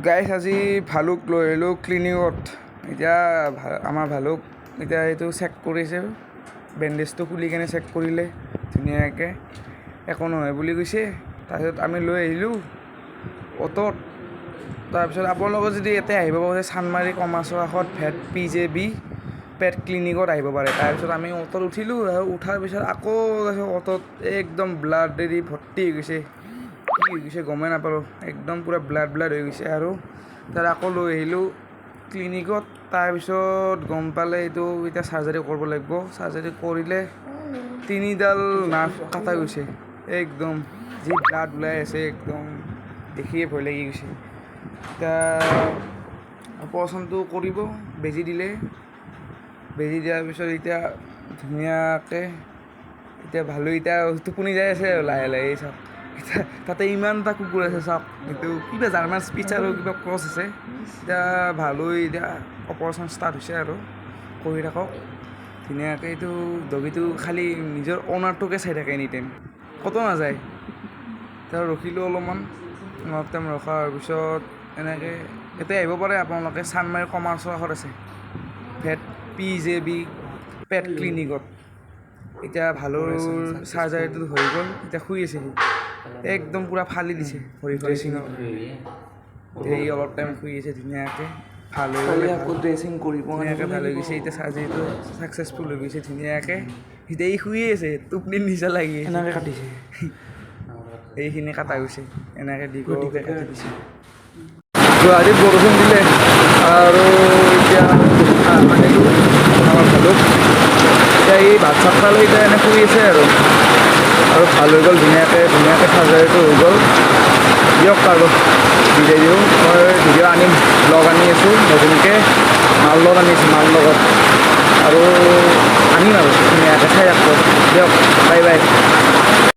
গাইছ আজি ভালুক লৈ আহিলোঁ ক্লিনিকত। এতিয়া আমাৰ ভালুক এতিয়া এইটো চেক কৰিছে, বেণ্ডেজটো খুলি কেনে চেক কৰিলে ধুনীয়াকৈ, একো নহয় বুলি কৈছে। তাৰপিছত আমি লৈ আহিলোঁ অ'টত। তাৰপিছত আপোনালোকে যদি ইয়াতে আহিব পাৰে চানমাৰী কমাৰ্চৰ কাষত ভেট PJB পেট ক্লিনিকত আহিব পাৰে। তাৰপিছত আমি অ'টত উঠিলোঁ, উঠাৰ পিছত আকৌ অ'টত একদম ব্লাডেদি ভৰ্তি হৈ গৈছে, কি হৈ গৈছে গমেই নাপালোঁ, একদম পূৰা ব্লাড হৈ গৈছে। আৰু তাৰ আকৌ লৈ আহিলোঁ ক্লিনিকত। তাৰপিছত গম পালে এইটো এতিয়া চাৰ্জাৰী কৰিব লাগিব। চাৰ্জাৰী কৰিলে 3ডাল নাৰ্ভ কাটা গৈছে, একদম যি ব্লাড ওলাই আছে, একদম দেখিয়ে ভয় লাগি গৈছে। এতিয়া অপাৰেশ্যনটো কৰিব, বেজী দিলে, বেজী দিয়াৰ পিছত এতিয়া ধুনীয়াকৈ এতিয়া ভালো, এতিয়া টোপনি যাই আছে আৰু লাহে লাহে চাওক। এতিয়া তাতে ইমানটা কুকুৰ আছে চাওক, এইটো কিবা জাৰ্মান স্পিচাৰৰ কিবা ক্ৰছ আছে। এতিয়া ভালো, এতিয়া অপাৰেশ্যন ষ্টাৰ্ট হৈছে আৰু কৰি থাকক ধুনীয়াকৈ। এইটো ডগীটো খালী নিজৰ অ'নাৰটোকে চাই থাকে এনি টাইম, ক'তো নাযায়। এতিয়া ৰখিলোঁ অলপমান টাইম, ৰখাৰ পিছত এনেকৈ এতিয়া আহিব পাৰে আপোনালোকে, চানমাৰী কমাৰ্চৰ কাষত আছে ভেট PJB পেট ক্লিনিকত। এতিয়া ভালৰ চাৰ্জাৰীটো হৈ গ'ল, এতিয়া শুই আছে সি, একদম পূৰা ফালি দিছে ভৰি চিঙি, সেই অলপ টাইম শুই আছে ধুনীয়াকৈ। ভাল হৈ গ'লে আকৌ ড্ৰেছিং কৰিব, ধুনীয়াকৈ ভাল হৈ গৈছে। এতিয়া চাৰ্জাৰীটো ছাকচেছফুল হৈ গৈছে ধুনীয়াকৈ। এতিয়া ই শুইয়ে আছে, টোপনিৰ নিচা লাগি আছে, এনেকৈ কাটিছে এইখিনি কাটা গৈছে, এনেকৈ দীঘলকৈ কাটি দিছে। গুৱাহাটীত বৰষুণ দিলে আৰু এতিয়া আনিলোঁ আমাৰ ভালুক। এতিয়া এই ভাত চাত খালে, এতিয়া এনেই শুই আছে আৰু ভাল হৈ গ'ল ধুনীয়াকৈ চাৰ্জাৰীটো হৈ গ'ল। দিয়ক আৰু বিদায় দিওঁ। মই ভিডিঅ' আনিম, ব্লগ আনি আছোঁ নতুনকৈ, মাল লগত আনিছোঁ, মাল লগত আৰু আনিম আৰু ধুনীয়াকৈ চাই ৰাখব। দিয়ক, বাই বাই।